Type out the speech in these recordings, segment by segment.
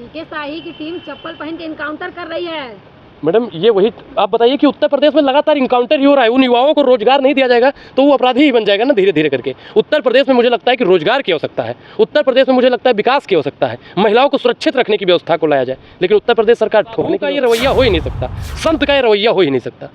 DK शाही की team चप्पल पहन के इनकाउंटर कर रही है। मैडम ये वही आप बताइए कि उत्तर प्रदेश में लगातार इनकाउंटर ही हो रहा है। उन युवाओं को रोजगार नहीं दिया जाएगा तो वो अपराधी ही बन जाएगा ना धीरे धीरे करके। उत्तर प्रदेश में मुझे लगता है कि रोजगार की आवश्यकता है, उत्तर प्रदेश में मुझे लगता है विकास की आवश्यकता है, महिलाओं को सुरक्षित रखने की व्यवस्था को लाया जाए। लेकिन उत्तर प्रदेश सरकार ठोकने का ये रवैया हो ही नहीं सकता, संत का ये रवैया हो ही नहीं सकता।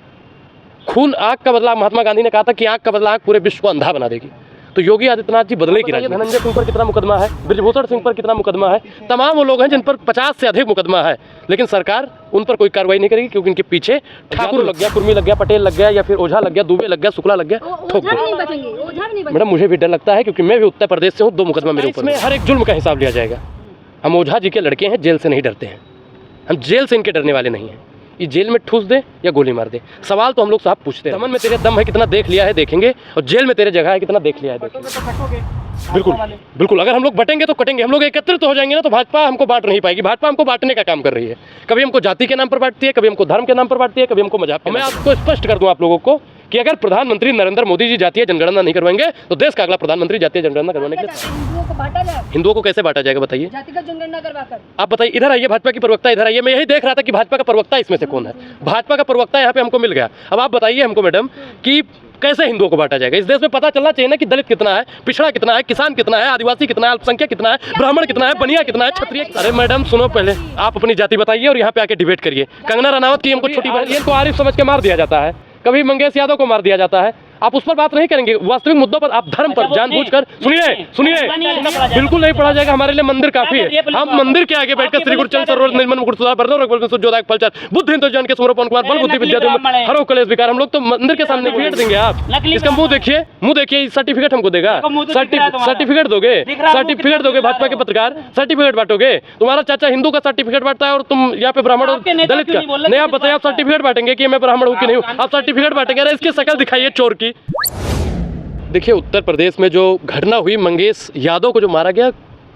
खून आग का बदला, महात्मा गांधी ने कहा था कि आग का बदला आग पूरे विश्व को अंधा बना देगी। तो योगी आदित्यनाथ जी बदले की राजनीति। धनंजय सिंह पर कितना मुकदमा है, ब्रजभूषण सिंह पर कितना मुकदमा है, तमाम वो लोग हैं जिन पर 50 से अधिक मुकदमा है, लेकिन सरकार उन पर कोई कार्रवाई नहीं करेगी क्योंकि इनके पीछे ठाकुर लग गया, कुर्मी लग गया, पटेल लग गया, या फिर ओझा लग गया, दुबे लग गया, शुक्ला लग गया, ठोक दो। मैडम मुझे भी डर लगता है क्योंकि मैं भी उत्तर प्रदेश से हूँ, 2 मुकदमा मेरे ऊपर। इसमें हर एक जुल्म का हिसाब लिया जाएगा। हम ओझा जी के लड़के हैं, जेल से नहीं डरते हैं, हम जेल से इनके डरने वाले नहीं हैं। ये जेल में ठूस दे या गोली मार दे, सवाल तो हम लोग साहब पूछते हैं। दमन में तेरे दम है कितना देख लिया है देखेंगे, और जेल में तेरे जगह है कितना देख लिया है देखेंगे। बिल्कुल बिल्कुल, अगर हम लोग बटेंगे तो कटेंगे, हम लोग एकत्रित हो जाएंगे ना तो भाजपा हमको बांट नहीं पाएगी। भाजपा हमको बांटने का काम कर रही है, कभी हमको जाति के नाम पर बांटती है, कभी हमको धर्म के नाम पर बांटती है, कभी हमको मजहब। मैं आपको स्पष्ट कर दूं आप लोगों को कि अगर प्रधानमंत्री नरेंद्र मोदी जी जातीय जनगणना नहीं करवाएंगे तो देश का अगला प्रधानमंत्री जातीय जनगणना करवाने के लिए। हिंदुओं को कैसे बांटा जाएगा बताइए, जातिगत जनगणना करवाकर। आप बताइए। इधर आइए, भाजपा की प्रवक्ता इधर आइए। मैं यही देख रहा था कि भाजपा का प्रवक्ता इसमें से कौन है। भाजपा का प्रवक्ता यहाँ पे हमको मिल गया। अब आप बताइए हमको मैडम कि कैसे हिंदुओं को बांटा जाएगा। इस देश में पता चलना चाहिए ना कि दलित कितना है, पिछड़ा कितना है, किसान कितना है, आदिवासी कितना है, अल्पसंख्यक कितना है, ब्राह्मण कितना है, बनिया कितना है, क्षत्रिय। अरे मैडम सुनो, पहले आप अपनी जाति बताइए और यहाँ पे आके डिबेट करिए। कंगना रनावत की हमको छोटी बहन को आरिफ समझ के मार दिया जाता है, कभी मंगेश यादव को मार दिया जाता है। आप उस पर बात नहीं करेंगे, वास्तविक मुद्दों पर आप धर्म पर जानबूझकर सुनिए बिल्कुल नहीं पढ़ा जाएगा। हमारे लिए मंदिर काफी है। हम मंदिर के आगे बैठकर श्री गुरुचंद सरोवर निर्मल मुकुट सुधार बरनो सुजोदायक फलचार बुद्ध हिंदू जन के सुमरो पवन कुमार बल बुद्धि विद्या हरो कलेश विकार। हम लोग तो मंदिर के सामने भेंट देंगे। आप इसका मुंह देखिए, सर्टिफिकेट हमको देगा, सर्टिफिकेट दोगे भाजपा के पत्रकार, सर्टिफिकेट बांटोगे। तुम्हारा चाचा हिंदू का सर्टिफिकेट बांटता है और तुम यहाँ पे ब्राह्मण और दलित का नहीं। आप बताइए, आप सर्टिफिकेट बांटेंगे कि मैं ब्राह्मण हूँ कि नहीं हूँ? आप सर्टिफिकेट बांटेंगे। अरे इसकी शक्ल दिखाइए चोर की। देखिए उत्तर प्रदेश में जो घटना हुई, मंगेश यादव को जो मारा गया,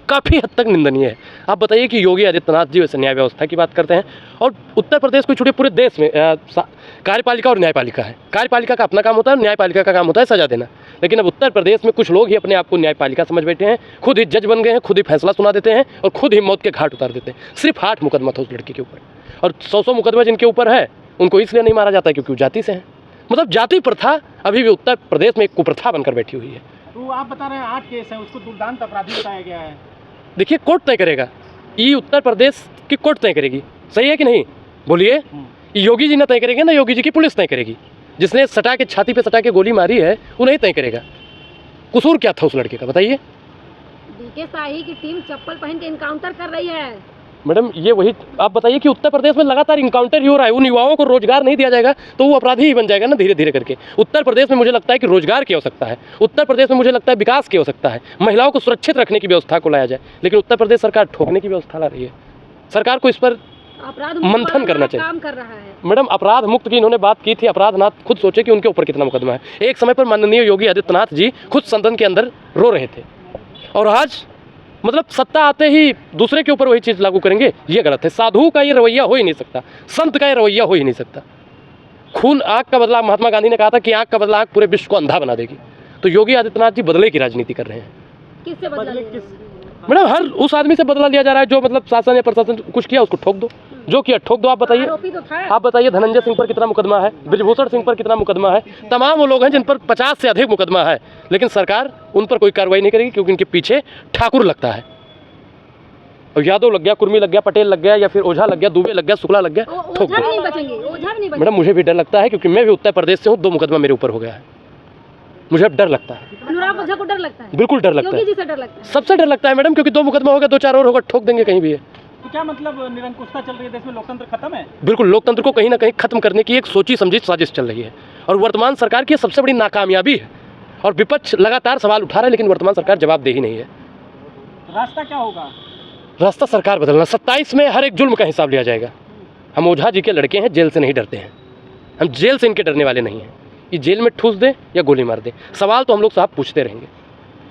काफ़ी हद तक निंदनीय है। आप बताइए कि योगी आदित्यनाथ जी वैसे न्याय व्यवस्था की बात करते हैं और उत्तर प्रदेश को छोड़िए पूरे देश में कार्यपालिका और न्यायपालिका है। कार्यपालिका का अपना काम होता है, न्यायपालिका का काम होता है सजा देना। लेकिन अब उत्तर प्रदेश में कुछ लोग ही अपने आप को न्यायपालिका समझ बैठे हैं, खुद ही जज बन गए हैं, खुद ही फैसला सुना देते हैं और खुद ही मौत के घाट उतार देते हैं। सिर्फ 8 मुकदमा था उस लड़के के ऊपर, और 100 मुकदमा जिनके ऊपर है उनको इसलिए नहीं मारा जाता क्योंकि वो जाति से हैं। मतलब जाति प्रथा अभी भी उत्तर प्रदेश में एक कुप्रथा बनकर बैठी हुई है। तो आप बता रहे हैं 8 केस है, उसको दुर्दांत अपराधी बताया गया है। देखिए कोर्ट तय करेगा, ये उत्तर प्रदेश की कोर्ट तय करेगी, सही है कि नहीं बोलिए। योगी जी ना तय करेंगे ना, योगी जी की पुलिस तय करेगी। जिसने सटा के छाती पे सटा के गोली मारी है वो नहीं तय करेगा। कसूर क्या था उस लड़के का बताइए। डीके शाही की टीम चप्पल पहन के इनकाउंटर कर रही है। मैडम ये वही आप बताइए कि उत्तर प्रदेश में लगातार इनकाउंटर ही हो रहा है। उन युवाओं को रोजगार नहीं दिया जाएगा तो वो अपराधी ही बन जाएगा ना धीरे धीरे करके। उत्तर प्रदेश में मुझे लगता है कि रोजगार की आवश्यकता है, उत्तर प्रदेश में मुझे लगता है विकास की आवश्यकता है, महिलाओं को सुरक्षित रखने की व्यवस्था को लाया जाए। लेकिन उत्तर प्रदेश सरकार ठोकने की व्यवस्था ला रही है। सरकार को इस पर मंथन करना चाहिए। काम कर रहा है मैडम अपराध मुक्त की इन्होंने बात की थी, अपराधनाथ खुद सोचे कि उनके ऊपर कितना मुकदमा है। एक समय पर माननीय योगी आदित्यनाथ जी खुद सदन के अंदर रो रहे थे, और आज मतलब सत्ता आते ही दूसरे के ऊपर वही चीज़ लागू करेंगे, ये गलत है। साधु का ये रवैया हो ही नहीं सकता, संत का ये रवैया हो ही नहीं सकता। खून आग का बदला, महात्मा गांधी ने कहा था कि आग का बदला आग पूरे विश्व को अंधा बना देगी। तो योगी आदित्यनाथ जी बदले की राजनीति कर रहे हैं। किससे बदला? मैडम हर उस आदमी से बदला लिया जा रहा है जो मतलब शासन या प्रशासन कुछ किया उसको ठोक दो, जो किया ठोक दो। आप बताइए, आप बताइए धनंजय सिंह पर कितना मुकदमा है, ब्रजभूषण सिंह पर कितना मुकदमा है, तमाम वो लोग हैं जिन पर 50 से अधिक मुकदमा है, लेकिन सरकार उन पर कोई कार्रवाई नहीं करेगी क्योंकि इनके पीछे ठाकुर लगता है। और यादव लग गया, कुर्मी लग गया, पटेल लग गया, या फिर ओझा लग गया, दुबे लग गया, शुक्ला लग गया, ठोक दो। मैडम मुझे भी डर लगता है क्योंकि मैं भी उत्तर प्रदेश से हूँ, 2 मुकदमा मेरे ऊपर हो गया है। मुझे अब डर लगता है। अनुराग ओझा को डर लगता है? बिल्कुल डर लगता है, योगी जी से डर लगता है। सबसे डर लगता है मैडम, क्योंकि 2 मुकदमा हो गया, 2-4 और होगा, ठोक देंगे कहीं भी है। तो क्या मतलब निरंकुशता चल रही है देश में, लोकतंत्र खत्म है? बिल्कुल, लोकतंत्र को कहीं ना कहीं खत्म करने की एक सोची समझी साजिश चल रही है और वर्तमान सरकार की सबसे बड़ी नाकामयाबी है। और विपक्ष लगातार सवाल उठा रहा है लेकिन वर्तमान सरकार जवाब दे ही नहीं है। रास्ता क्या होगा? रास्ता सरकार बदलना। 27 में हर एक जुल्म का हिसाब लिया जाएगा। हम ओझा जी के लड़के हैं, जेल से नहीं डरते हैं, हम जेल से इनके डरने वाले नहीं हैं। ये जेल में ठूस दे या गोली मार दे, सवाल तो हम लोग साहब पूछते रहेंगे।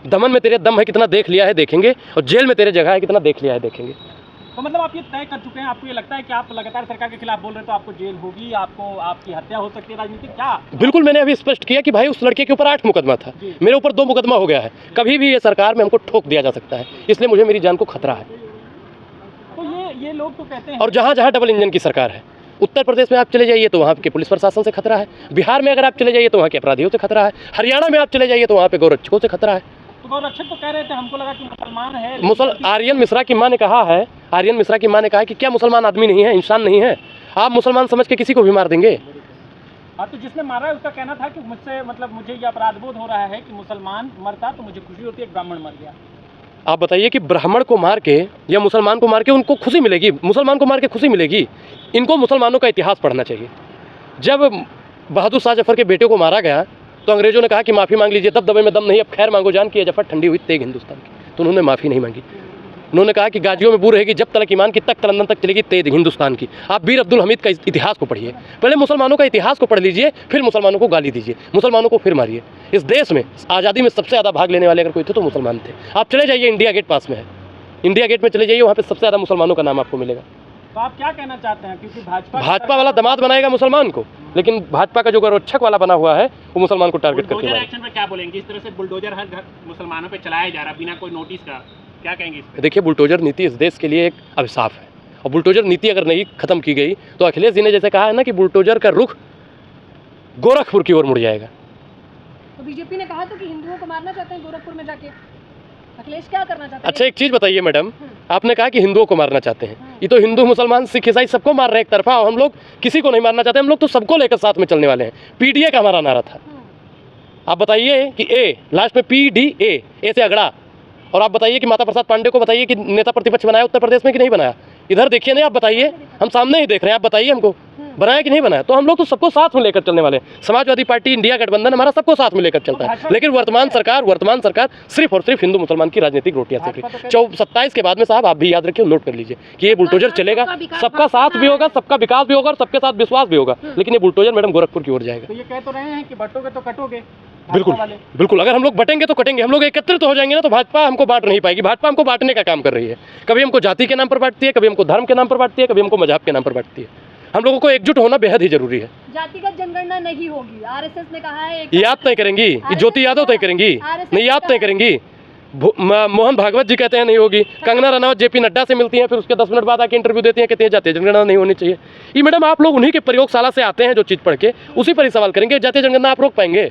दमन में तेरे दम है कितना देख लिया है देखेंगे, और जेल में तेरे जगह है कितना देख लिया है देखेंगे। तो मतलब आप ये तय कर चुके हैं, आपको ये लगता है कि आप लगातार सरकार के खिलाफ बोल रहे हैं तो आपको जेल होगी, आपको आपकी हत्या हो सकती है, राजनीतिक क्या? बिल्कुल, मैंने अभी स्पष्ट किया कि भाई उस लड़के के ऊपर 8 मुकदमा था, मेरे ऊपर 2 मुकदमा हो गया है। कभी भी ये सरकार में हमको ठोक दिया जा सकता है, इसलिए मुझे मेरी जान को खतरा है। तो ये ये लोग तो कहते हैं और जहाँ जहाँ डबल इंजन की सरकार है, उत्तर प्रदेश में आप चले जाइए तो वहाँ के पुलिस प्रशासन से खतरा है, बिहार में अगर आप चले जाइए तो वहाँ के अपराधियों से खतरा है, हरियाणा में आप चले जाइए तो वहाँ पे गौरक्षकों से खतरा है। तो गौरक्षक तो कह रहे थे, हमको लगा कि मुसलमान है। आर्यन मिश्रा की माँ ने कहा है, आर्यन मिश्रा की माँ ने कहा है कि क्या मुसलमान आदमी नहीं है, इंसान नहीं है? आप मुसलमान समझ के किसी को भी मार देंगे? हाँ, तो जिसने मारा है उसका कहना था कि मुझसे मतलब मुझे ये अपराध बोध हो रहा है कि मुसलमान मरता तो मुझे खुशी होती है, एक ब्राह्मण मर गया। आप बताइए कि ब्राह्मण को मार के या मुसलमान को मार के उनको खुशी मिलेगी? मुसलमान को मार के खुशी मिलेगी? इनको मुसलमानों का इतिहास पढ़ना चाहिए। जब बहादुर शाह जफर के बेटे को मारा गया तो अंग्रेजों ने कहा कि माफ़ी मांग लीजिए, दबदबे में दम नहीं, अब खैर मांगो जान की जफर ठंडी हुई तेग हिंदुस्तान की। तो उन्होंने माफ़ी नहीं मांगी। उन्होंने कहा कि गाजियों में बू रहेगी जब तलक ईमान की, तक तलंदन तक चलेगी तेज हिंदुस्तान की। आप बीर अब्दुल हमीद का इतिहास को पढ़िए, पहले मुसलमानों का इतिहास को पढ़ लीजिए, फिर मुसलमानों को गाली दीजिए, मुसलमानों को फिर मारिए। इस देश में आज़ादी में सबसे ज़्यादा भाग लेने वाले अगर कोई थे तो मुसलमान थे। आप चले जाइए, इंडिया गेट पास में है, इंडिया गेट में चले जाइए, वहाँ पर सबसे ज़्यादा मुसलमानों का नाम आपको मिलेगा। तो आप क्या कहना चाहते हैं? क्योंकि भाजपा वाला दामाद बनाएगा मुसलमान को, लेकिन भाजपा का जो गौरक्षक वाला बना हुआ है वो मुसलमान को टारगेट करके बुलडोजर एक्शन पे क्या बोलेंगे? इस तरह से बुलडोजर हर घर मुसलमानों पे चलाया जा रहा बिना कोई नोटिस का, क्या कहेंगे इस पे? देखिए, बुलडोजर नीति इस देश के लिए एक अभिशाप है, और बुलडोजर नीति अगर नहीं खत्म की गई तो अखिलेश जी ने जैसे कहा है ना कि बुलडोजर का रुख गोरखपुर की ओर मुड़ जाएगा। तो बीजेपी ने कहा तो कि हिंदुओं को मारना चाहते हैं गोरखपुर में जाके, अखिलेश क्या करना चाहते हैं? अच्छा, एक चीज़ बताइए मैडम, आपने कहा कि हिंदुओं को मारना चाहते हैं, ये तो हिंदू मुसलमान सिख ईसाई सबको मार रहे हैं एक तरफा, और हम लोग किसी को नहीं मारना चाहते, हम लोग तो सबको लेकर साथ में चलने वाले हैं। पीडीए का हमारा नारा था। आप बताइए कि ए लास्ट में PDA, ए से अगड़ा, और आप बताइए कि माता प्रसाद पांडे को बताइए कि नेता प्रतिपक्ष बनाया उत्तर प्रदेश में कि नहीं बनाया? इधर देखिए नहीं, आप बताइए, हम सामने ही देख रहे हैं, आप बताइए हमको बनाया कि नहीं बनाया? तो हम लोग तो सबको साथ में लेकर चलने वाले हैं। समाजवादी पार्टी, इंडिया गठबंधन हमारा सबको साथ में लेकर चलता है, लेकिन वर्तमान सरकार सिर्फ और सिर्फ हिंदू मुसलमान की राजनीतिक रोटियां सेक रही है। 27 के बाद में साहब आप भी याद रखिए, नोट कर लीजिए कि ये बुलडोजर चलेगा, सबका साथ भी होगा, सबका विकास भी होगा और सबके साथ विश्वास भी होगा, लेकिन ये बुलडोजर मैडम गोरखपुर की ओर जाएगा। तो ये कह तो रहे हैं कि बटोगे तो कटोगे। बिल्कुल बिल्कुल, अगर हम लोग बटेंगे तो कटेंगे, हम लोग एकत्रित हो जाएंगे ना तो भाजपा हमको बांट नहीं पाएगी। भाजपा हमको बांटने का काम कर रही है, कभी हमको जाति के नाम पर बांटती है, कभी हमको धर्म के नाम पर बांटती है, कभी हमको मजहब के नाम पर बांटती है। हम लोगों को एकजुट होना बेहद ही जरूरी है। जातिगत जनगणना नहीं होगी, आरएसएस ने कहा है। ये आप तय करेंगी, ये ज्योति यादव तय करेंगी, नहीं आप तय करेंगी। मोहन भागवत जी कहते हैं नहीं होगी, कंगना रनावत JP नड्डा से मिलती हैं, फिर उसके 10 मिनट बाद आके इंटरव्यू देती हैं, कहती है जातीय जनगणना नहीं होनी चाहिए। ये मैडम आप लोग उन्हीं के प्रयोगशाला से आते हैं जो चीज़ पढ़ के, उसी पर ही सवाल करेंगे। जातीय जनगणना आप रोक पाएंगे?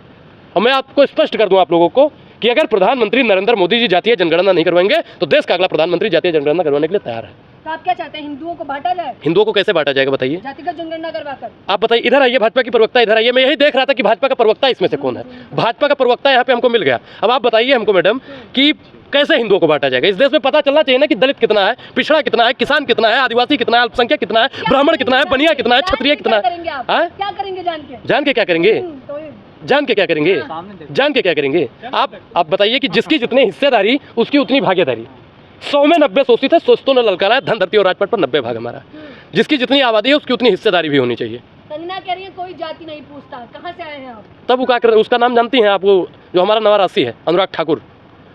और मैं आपको स्पष्ट कर दूं आप लोगों को कि अगर प्रधानमंत्री नरेंद्र मोदी जी जातीय जनगणना नहीं करवाएंगे तो देश का अगला प्रधानमंत्री जातीय जनगणना करवाने के लिए तैयार है। तो आप क्या चाहते हैं, हिंदुओं को बांटा जाए? हिंदुओं को कैसे बांटा जाएगा बताइए? जातिगत जनगणना करवाकर। आप बताइए, इधर आइए, भाजपा की प्रवक्ता इधर आइए। मैं यही देख रहा था कि भाजपा का प्रवक्ता इसमें से कौन है। भाजपा का प्रवक्ता यहाँ पे हमको मिल गया। अब आप बताइए हमको मैडम कि कैसे हिंदुओं को बांटा जाएगा? इस देश में पता चलना चाहिए ना कि दलित कितना है, पिछड़ा कितना है, किसान कितना है, आदिवासी कितना है, अल्पसंख्यक कितना है, ब्राह्मण कितना है, बनिया कितना है, क्षत्रिय कितना है। क्या करेंगे जान के? जान के क्या करेंगे? जान के क्या करेंगे? जान के क्या करेंगे? आप बताइए कि जिसकी जितनी हिस्सेदारी उसकी उतनी भागीदारी। 100 में 90 शोषित है, शोषितों ने ललकारा है, धन धरती और राजपथ पर 90 भाग हमारा। जिसकी जितनी आबादी है उसकी उतनी हिस्सेदारी भी होनी चाहिए। कंगना कह रही है कोई जाति नहीं पूछता, कहाँ से आए हैं आप? तब वो क्या कर, उसका नाम जानती हैं आप? वो जो हमारा नवारासी है अनुराग ठाकुर,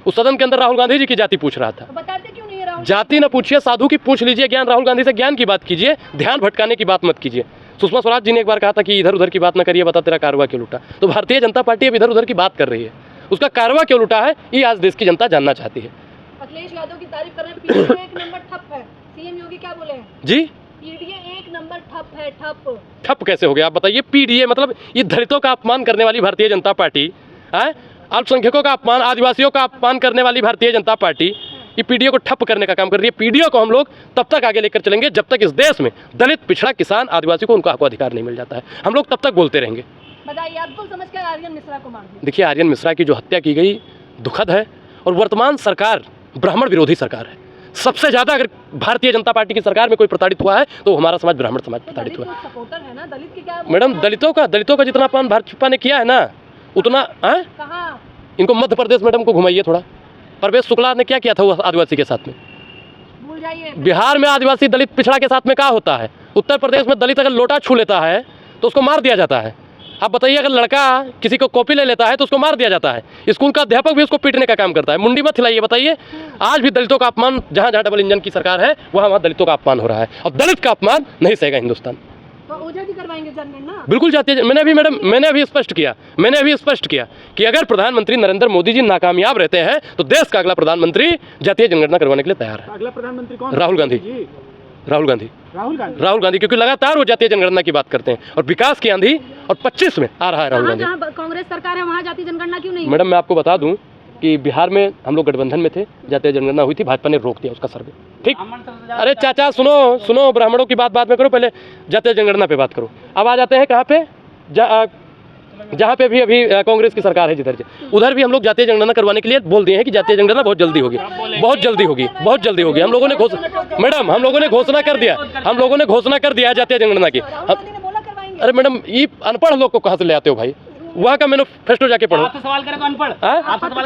उस सदन के अंदर राहुल गांधी जी की जाति पूछ रहा था। तो बताते क्यों नहीं है राहुल? जाति न पूछिए, साधु की पूछ लीजिए ज्ञान। राहुल गांधी से ज्ञान की बात कीजिए, ध्यान भटकाने की बात मत कीजिए। सुषमा स्वराज जी ने एक बार कहा था कि इधर उधर की बात न करिए, बता तेरा कारवा क्यों लूटा। तो भारतीय जनता पार्टी अब इधर उधर की बात कर रही है, उसका कारवा क्यों लूटा है ये आज देश की जनता जानना चाहती है। अखिलेश यादव की तारीफ कर रहे हैं, पीडीए 1 नंबर ठप है। सीएम योगी क्या बोले हैं? जी, पीडीए 1 नंबर ठप है। ठप ठप कैसे हो गया? आप बताइए। PDA मतलब ये दलितों का अपमान करने वाली भारतीय जनता पार्टी है, अल्पसंख्यकों का अपमान, आदिवासियों का अपमान करने वाली भारतीय जनता पार्टी ये PDA को ठप करने का काम कर रही है। PDA को हम लोग तब तक आगे लेकर चलेंगे जब तक इस देश में दलित, पिछड़ा, किसान, आदिवासी को उनका हक अधिकार नहीं मिल जाता है। हम लोग तब तक बोलते रहेंगे। बताइए, अब्दुल समझ कर आर्यन मिश्रा को मार दिया। देखिए, आर्यन मिश्रा की जो हत्या की गई दुखद है, और वर्तमान सरकार ब्राह्मण विरोधी सरकार है। सबसे ज्यादा अगर भारतीय जनता पार्टी की सरकार में कोई प्रताड़ित हुआ है तो हमारा समाज ब्राह्मण समाज प्रताड़ित हुआ है। सपोर्टर है ना दलित की? क्या मैडम, दलितों का जितना अपमान भाजपा ने किया है ना उतना है। कहाँ? इनको मध्य प्रदेश मैडम को घुमाइए थोड़ा। परवेश शुक्ला ने क्या किया था वो आदिवासी के साथ में? भूल जाइए। बिहार में आदिवासी दलित पिछड़ा के साथ में क्या होता है? उत्तर प्रदेश में दलित अगर लोटा छू लेता है तो उसको मार दिया जाता है। आप बताइए, अगर लड़का किसी को कॉपी ले लेता है तो उसको मार दिया जाता है। स्कूल का अध्यापक भी उसको पीटने का काम करता है। मुंडी मत हिलाइए। बताइए, आज भी दलितों का अपमान, जहाँ जहाँ डबल इंजन की सरकार है वहाँ दलितों का अपमान हो रहा है, और दलित का अपमान नहीं सहेगा हिंदुस्तान। तो ओझा जी करवाएंगे जनगणना? बिल्कुल जाती है। मैंने अभी स्पष्ट किया कि अगर प्रधानमंत्री नरेंद्र मोदी जी नाकामयाब रहते हैं तो देश का अगला प्रधानमंत्री जातीय जनगणना करवाने के लिए तैयार है। अगला प्रधानमंत्री कौन? राहुल गांधी। राहुल गांधी। राहुल गांधी क्योंकि लगातार वो जातीय जनगणना की बात करते हैं और विकास की आंधी, और 25 में आ रहा है राहुल गांधी। जहाँ कांग्रेस सरकार है वहाँ जातीय जनगणना क्यों नहीं? मैडम मैं आपको बता दूं कि बिहार में हम लोग गठबंधन में थे, जातीय जनगणना हुई थी, भाजपा ने रोक दिया उसका सर्वे। ठीक, अरे चाचा सुनो, ब्राह्मणों की बात बाद में करो, पहले जातीय जनगणना पे बात करो। अब आ जाते हैं कहाँ पे, जहाँ पे भी अभी कांग्रेस की सरकार है जिधर से, उधर भी हम लोग जातीय जनगणना करवाने के लिए बोल दिए हैं कि जातीय जनगणना बहुत जल्दी होगी, बहुत जल्दी होगी, बहुत जल्दी होगी। हम लोगों ने मैडम हम लोगों ने घोषणा कर दिया, हम लोगों ने घोषणा कर दिया है जातीय जनगणना की। अरे मैडम ये अनपढ़ लोग को कहाँ से ले आते हो भाई? वहाँ का मैनिफेस्टो जाके पढ़ो। आपसे सवाल करें तो अनपढ़,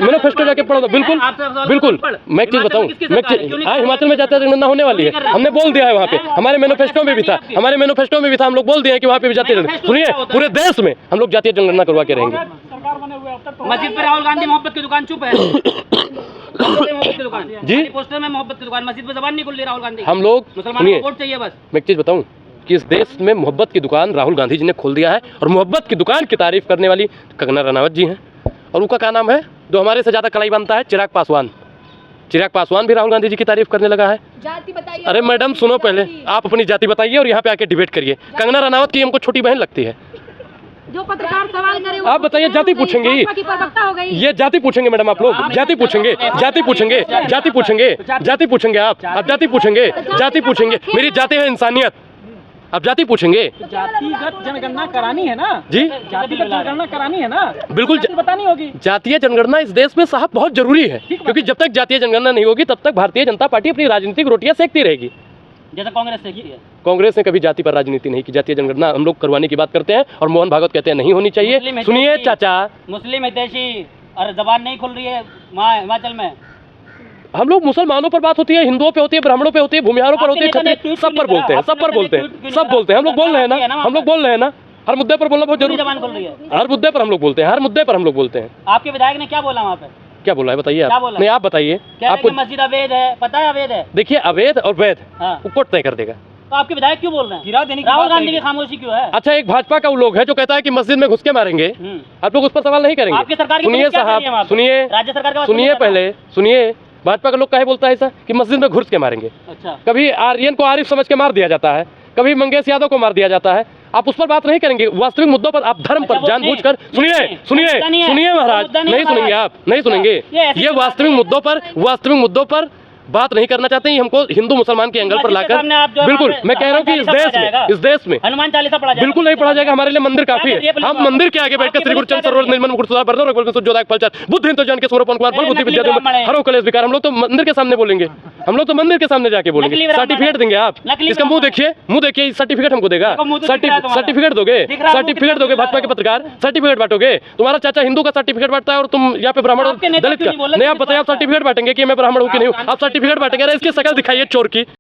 मैनिफेस्टो जाके पढ़ो। बिल्कुल बिल्कुल, मैं एक चीज बताऊँ, हिमाचल में जातीय जनगणना होने वाली है, हमने बोल दिया है वहाँ पे, हमारे मैनिफेस्टो में भी था, हम लोग बोल दिए हैं कि वहाँ पे भी जातीय जनगणना। सुनिए, पूरे देश में हम लोग जातीय जनगणना करवा के रहेंगे। सरकार बने हुए अब तक तो मस्जिद पर राहुल गांधी मोहब्बत की दुकान चुप है। मोहब्बत की दुकान जी, पोस्टर में मोहब्बत की दुकान, मस्जिद पर जबान नहीं खुल रही राहुल गांधी। हम लोग मुसलमानों को वोट चाहिए बस। मैं एक चीज बताऊं कि इस देश में मोहब्बत की दुकान राहुल गांधी जी ने खोल दिया है, और मोहब्बत की दुकान की तारीफ करने वाली कंगना रनावत जी हैं, और उनका क्या नाम है जो हमारे से ज्यादा कलाई बनता है, चिराग पासवान भी राहुल गांधी जी की तारीफ करने लगा है। जाति बताइए। अरे मैडम सुनो, पहले आप अपनी जाति बताइए और यहाँ पे आके डिबेट करिए। कंगना रनावत की हमको छोटी बहन लगती है। जो पत्रकार सवाल करे आप बताइए, जाति पूछेंगे? ये जाति पूछेंगे मैडम, आप लोग जाति पूछेंगे, जाति पूछेंगे, जाति पूछेंगे, जाति पूछेंगे, आप जाति पूछेंगे, जाति पूछेंगे। मेरी जाति है इंसानियत, आप जाति पूछेंगे। जातिगत जनगणना करानी है ना जी, जातिगत जनगणना करानी है ना, बिल्कुल बतानी होगी। जातीय जनगणना इस देश में साहब बहुत जरूरी है, क्योंकि जब तक जातीय जनगणना नहीं होगी तब तक भारतीय जनता पार्टी अपनी राजनीतिक रोटियां सेकती रहेगी, जैसा कांग्रेस सेकती है। कांग्रेस ने कभी जाति पर राजनीति नहीं की। जातीय जनगणना हम लोग करवाने की बात करते हैं, और मोहन भागवत कहते हैं नहीं होनी चाहिए। सुनिए चाचा, मुस्लिम हितैषी और जबान नहीं खुल रही है हिमाचल में। हम लोग मुसलमानों पर बात होती है, हिंदुओं पे होती है, ब्राह्मणों पे होती है, भूमिहारों पर होती है, सब पर बोलते हैं, सब बोलते हैं। हम लोग बोल रहे हैं ना, हर मुद्दे पर बोलना बहुत जरूरी है। हर मुद्दे पर हम लोग बोलते हैं, आपके विधायक ने क्या बोला वहाँ पे? क्या बोला है बताइए आप? नहीं आप बताइए। आपको मस्जिद अवैध है, पता है अवैध है? देखिए, अवैध और वैध वो कोर्ट तय कर देगा। तो आपके विधायक क्यों बोल रहे हैं? गिरा देने की राहुल गांधी की खामोशी क्यों है? अच्छा, एक भाजपा का वो लोग है जो कहता है कि मस्जिद में घुस के मारेंगे, आप लोग उस पर सवाल नहीं करेंगे? आपकी सरकार सुनिए साहब, सुनिए, राज्य सरकार का सुनिए, पहले सुनिए, भाजपा का लोग काहे बोलता है ऐसा कि मस्जिद में घुस के मारेंगे? अच्छा, कभी आर्यन को आरिफ समझ के मार दिया जाता है, कभी मंगेश यादव को मार दिया जाता है, आप उस पर बात नहीं करेंगे। वास्तविक मुद्दों पर आप धर्म पर जानबूझकर सुनिए महाराज, नहीं सुनेंगे आप, नहीं सुनेंगे। ये वास्तविक मुद्दों पर बात नहीं करना चाहते हैं, हमको हिंदू मुसलमान के एंगल पर लाकर। बिल्कुल, मैं कह रहा हूँ कि इस देश में हनुमान चालीसा पढ़ा जाएगा? बिल्कुल नहीं पढ़ा जाएगा, हमारे लिए मंदिर काफी है। हम मंदिर के आगे बैठकर श्री गुरुचंद सरोवर निर्मल मुकुट सुधार बरदर जोदाक फलचार बुद्ध हिंदू जन के स्वरूप कुमार बल बुद्धि विद्या हरो कलेश विकार। हम लोग तो मंदिर के सामने बोलेंगे, हम लोग तो मंदिर के सामने जाके बोलेंगे। सर्टिफिकेट देंगे आप? इसका मुंह देखिए, सर्टिफिकेट हमको देगा। सर्टिफिकेट दोगे भाजपा के पत्रकार, सर्टिफिकेट बांटोगे? तुम्हारा चाचा हिंदू का सर्टिफिकेट बांटता है और तुम यहाँ पे ब्राह्मण और दलित का नहीं। आप बताइए, आप सर्टिफिकेट बांटेंगे कि मैं ब्राह्मण हूँ कि नहीं हूँ? आप सर्टिफिकेट बांटेंगे? इसकी शकल दिखाइए चोर की।